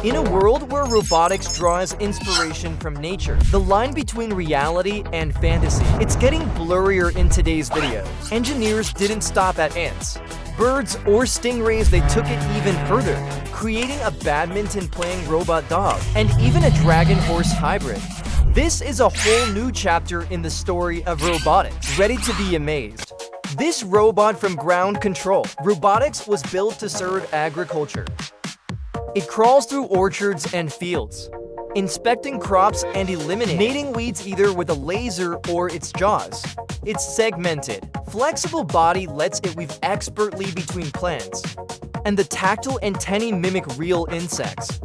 In a world where robotics draws inspiration from nature, the line between reality and fantasy, it's getting blurrier in today's video. Engineers didn't stop at ants, birds, or stingrays. They took it even further, creating a badminton-playing robot dog, and even a dragon-horse hybrid. This is a whole new chapter in the story of robotics. Ready to be amazed? This robot from Ground Control Robotics was built to serve agriculture. It crawls through orchards and fields, inspecting crops and eliminating weeds either with a laser or its jaws. Its segmented, flexible body lets it weave expertly between plants, and the tactile antennae mimic real insects,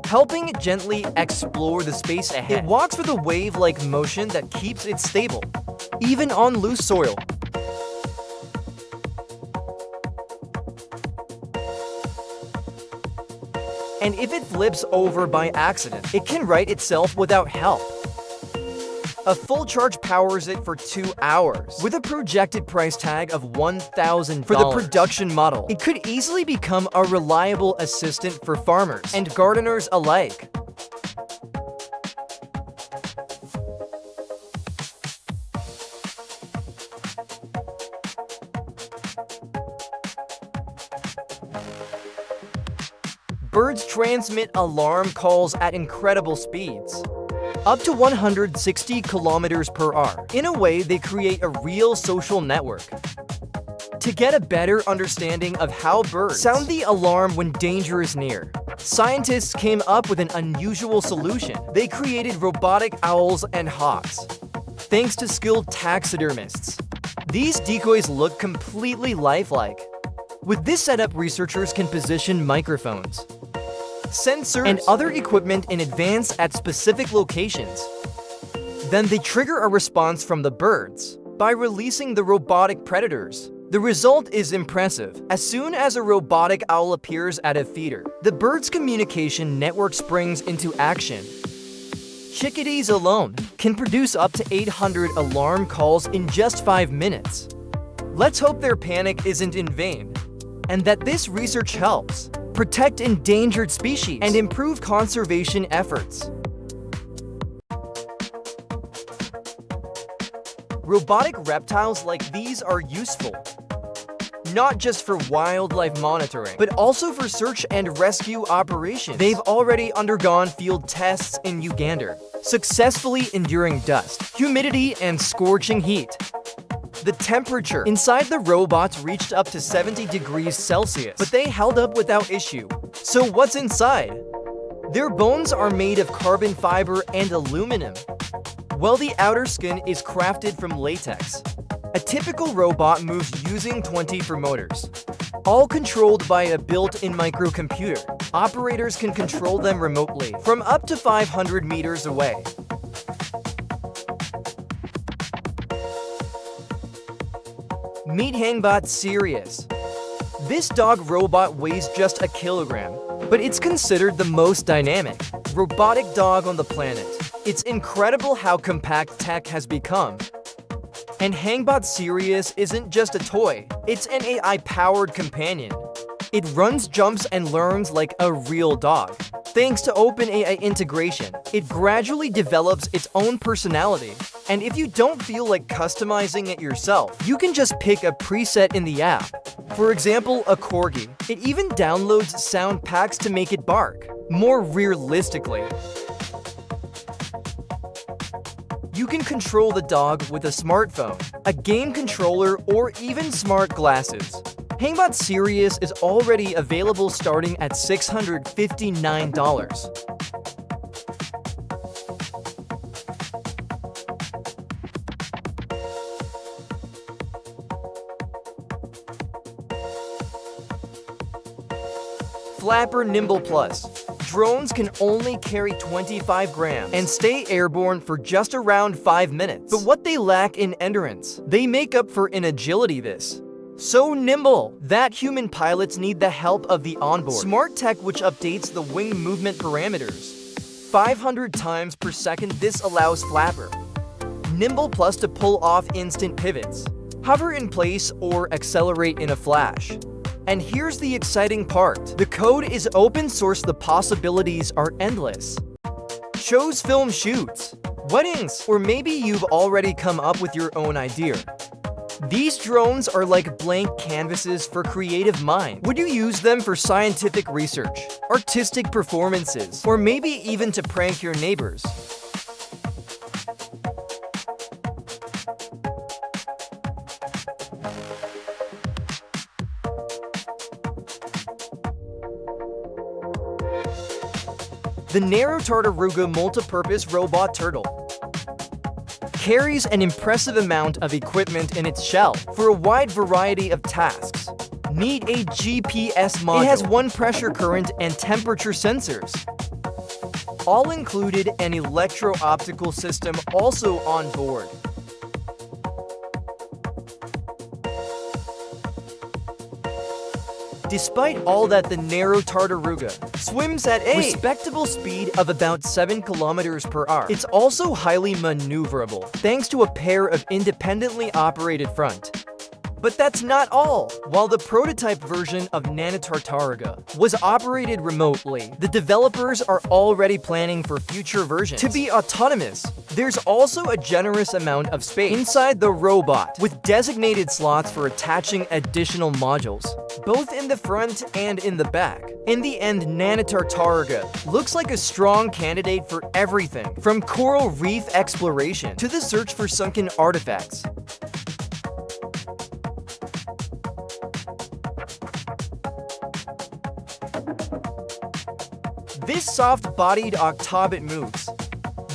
helping it gently explore the space ahead. It walks with a wave-like motion that keeps it stable, even on loose soil. And if it flips over by accident, it can right itself without help. A full charge powers it for 2 hours, with a projected price tag of $1,000. For the production model, it could easily become a reliable assistant for farmers and gardeners alike. Birds transmit alarm calls at incredible speeds, up to 160 kilometers per hour. In a way, they create a real social network. To get a better understanding of how birds sound the alarm when danger is near, scientists came up with an unusual solution. They created robotic owls and hawks, thanks to skilled taxidermists. These decoys look completely lifelike. With this setup, researchers can position microphones, sensors, and other equipment in advance at specific locations. Then they trigger a response from the birds by releasing the robotic predators. The result is impressive. As soon as a robotic owl appears at a feeder, the bird's communication network springs into action. Chickadees alone can produce up to 800 alarm calls in just 5 minutes. Let's hope their panic isn't in vain, and that this research helps protect endangered species and improve conservation efforts. Robotic reptiles like these are useful, not just for wildlife monitoring, but also for search and rescue operations. They've already undergone field tests in Uganda, successfully enduring dust, humidity, and scorching heat. The temperature inside the robots reached up to 70 degrees Celsius, but they held up without issue. So what's inside? Their bones are made of carbon fiber and aluminum, while the outer skin is crafted from latex. A typical robot moves using 24 motors, all controlled by a built-in microcomputer. Operators can control them remotely from up to 500 meters away. Meet Hangbot Sirius. This dog robot weighs just a kilogram, but it's considered the most dynamic robotic dog on the planet. It's incredible how compact tech has become. And Hangbot Sirius isn't just a toy, it's an AI-powered companion. It runs, jumps, and learns like a real dog. Thanks to OpenAI integration, it gradually develops its own personality. And if you don't feel like customizing it yourself, you can just pick a preset in the app. For example, a corgi. It even downloads sound packs to make it bark more realistically. You can control the dog with a smartphone, a game controller, or even smart glasses. Hangbot Sirius is already available starting at $659. Flapper Nimble Plus. Drones can only carry 25 grams and stay airborne for just around 5 minutes. But what they lack in endurance, they make up for in agility. This so nimble that human pilots need the help of the onboard smart tech, which updates the wing movement parameters 500 times per second. This allows Flapper Nimble Plus to pull off instant pivots, hover in place, or accelerate in a flash. And here's the exciting part. The code is open source, the possibilities are endless. Shows, film shoots, weddings, or maybe you've already come up with your own idea. These drones are like blank canvases for creative mind. Would you use them for scientific research, artistic performances, or maybe even to prank your neighbors? The Narrow Tartaruga Multipurpose Robot Turtle carries an impressive amount of equipment in its shell for a wide variety of tasks. Need a GPS module. It has one pressure, current, and temperature sensors. All included, an electro-optical system also on board. Despite all that, the Narrow Tartaruga swims at a respectable speed of about 7 kilometers per hour. It's also highly maneuverable, thanks to a pair of independently operated front. But that's not all. While the prototype version of Nano Tartaruga was operated remotely, the developers are already planning for future versions to be autonomous. There's also a generous amount of space inside the robot, with designated slots for attaching additional modules, both in the front and in the back. In the end, Nano Tartaruga looks like a strong candidate for everything from coral reef exploration to the search for sunken artifacts. This soft-bodied octobot moves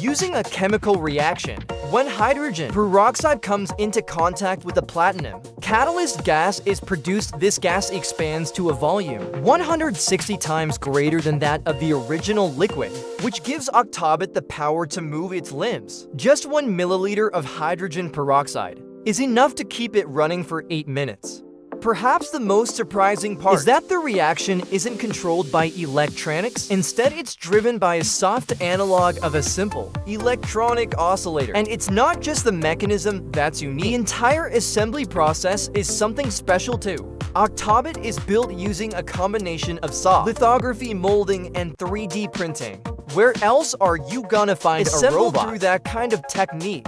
using a chemical reaction. When hydrogen peroxide comes into contact with the platinum catalyst gas is produced, this gas expands to a volume 160 times greater than that of the original liquid, which gives Octobot the power to move its limbs. Just 1 milliliter of hydrogen peroxide is enough to keep it running for 8 minutes. Perhaps the most surprising part is that the reaction isn't controlled by electronics. Instead, it's driven by a soft analog of a simple electronic oscillator. And it's not just the mechanism that's unique. The entire assembly process is something special too. Octobot is built using a combination of soft lithography, molding, and 3D printing. Where else are you gonna find a robot through that kind of technique?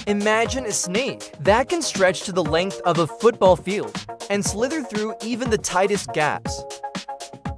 Imagine a snake that can stretch to the length of a football field and slither through even the tightest gaps.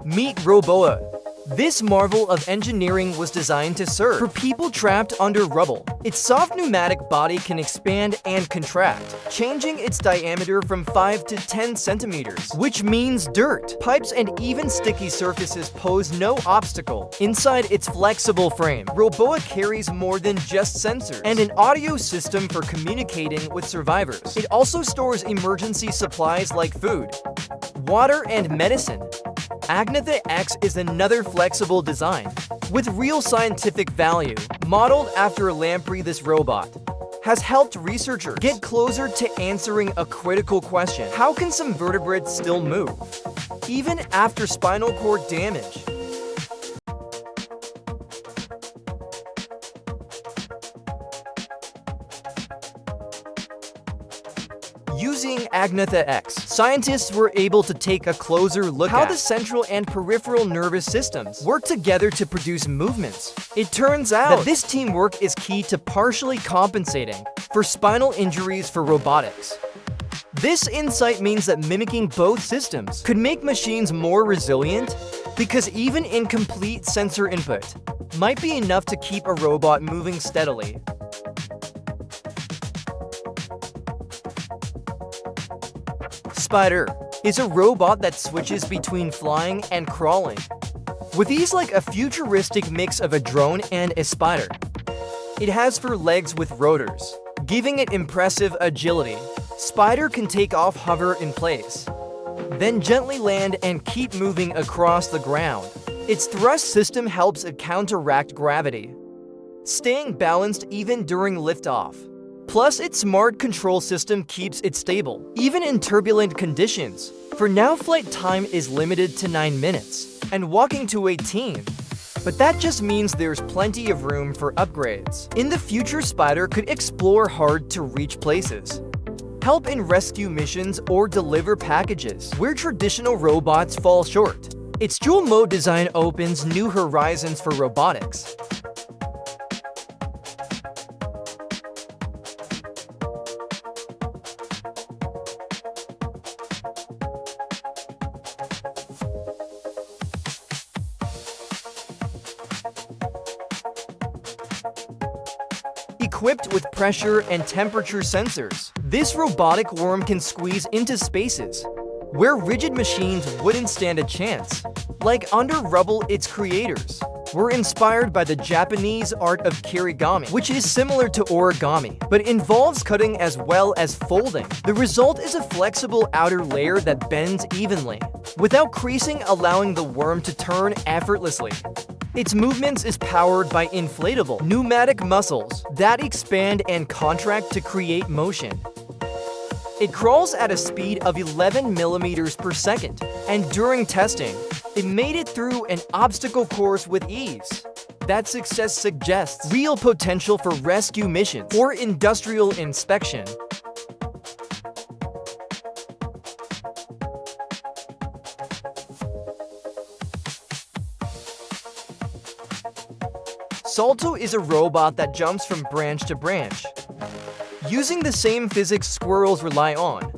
Meet Roboa. This marvel of engineering was designed to serve for people trapped under rubble. Its soft pneumatic body can expand and contract, changing its diameter from 5 to 10 centimeters, which means dirt, pipes, and even sticky surfaces pose no obstacle. Inside its flexible frame, Roboa carries more than just sensors and an audio system for communicating with survivors. It also stores emergency supplies like food, water, and medicine. Agnatha X is another flexible design with real scientific value. Modeled after a lamprey, this robot has helped researchers get closer to answering a critical question. How can some vertebrates still move, even after spinal cord damage? Using Agnatha X, scientists were able to take a closer look at how the central and peripheral nervous systems work together to produce movements. It turns out that this teamwork is key to partially compensating for spinal injuries for robotics. This insight means that mimicking both systems could make machines more resilient, because even incomplete sensor input might be enough to keep a robot moving steadily. Spider is a robot that switches between flying and crawling, with ease, like a futuristic mix of a drone and a spider. It has 4 legs with rotors, giving it impressive agility. Spider can take off, hover in place, then gently land and keep moving across the ground. Its thrust system helps it counteract gravity, staying balanced even during liftoff. Plus, its smart control system keeps it stable, even in turbulent conditions. For now, flight time is limited to 9 minutes, and walking to 18. But that just means there's plenty of room for upgrades. In the future, Spider could explore hard-to-reach places, help in rescue missions, or deliver packages, where traditional robots fall short. Its dual-mode design opens new horizons for robotics. Equipped with pressure and temperature sensors, this robotic worm can squeeze into spaces where rigid machines wouldn't stand a chance. Like under rubble, its creators were inspired by the Japanese art of kirigami, which is similar to origami, but involves cutting as well as folding. The result is a flexible outer layer that bends evenly, without creasing, allowing the worm to turn effortlessly. Its movements is powered by inflatable pneumatic muscles that expand and contract to create motion. It crawls at a speed of 11 millimeters per second, and during testing, it made it through an obstacle course with ease. That success suggests real potential for rescue missions or industrial inspection. Salto is a robot that jumps from branch to branch, using the same physics squirrels rely on.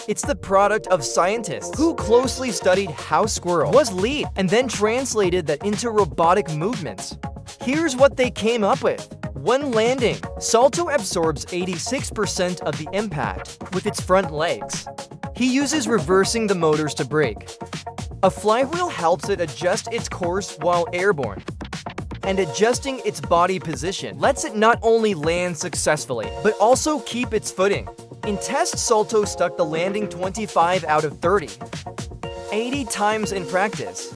It's the product of scientists who closely studied how squirrel was lead and then translated that into robotic movements. Here's what they came up with. When landing, Salto absorbs 86% of the impact with its front legs. He uses reversing the motors to brake. A flywheel helps it adjust its course while airborne, and adjusting its body position lets it not only land successfully, but also keep its footing. In tests, Salto stuck the landing 25 out of 30, 80 times in practice.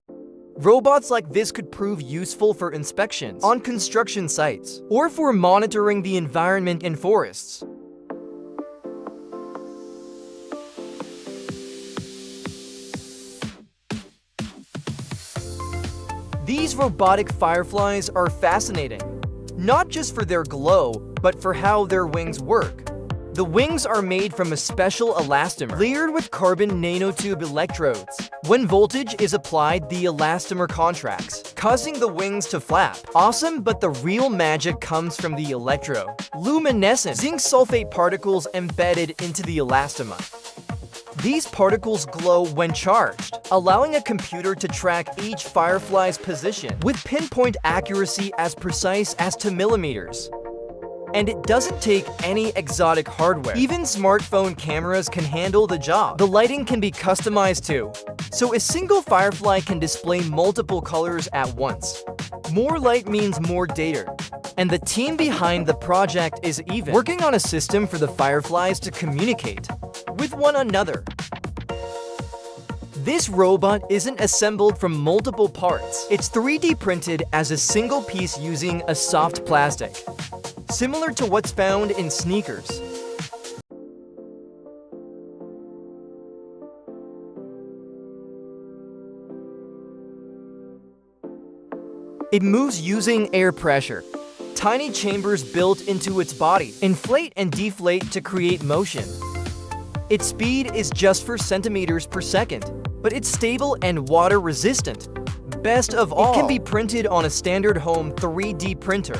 Robots like this could prove useful for inspections on construction sites, or for monitoring the environment in forests. These robotic fireflies are fascinating, not just for their glow, but for how their wings work. The wings are made from a special elastomer layered with carbon nanotube electrodes. When voltage is applied, the elastomer contracts, causing the wings to flap. Awesome, but the real magic comes from the electroluminescent zinc sulfate particles embedded into the elastomer. These particles glow when charged, allowing a computer to track each firefly's position with pinpoint accuracy as precise as to millimeters. And it doesn't take any exotic hardware. Even smartphone cameras can handle the job. The lighting can be customized too, so a single firefly can display multiple colors at once. More light means more data, and the team behind the project is even working on a system for the fireflies to communicate with one another. This robot isn't assembled from multiple parts. It's 3D printed as a single piece using a soft plastic, similar to what's found in sneakers. It moves using air pressure. Tiny chambers built into its body inflate and deflate to create motion. Its speed is just 4 centimeters per second, but it's stable and water resistant. Best of all, it can be printed on a standard home 3D printer.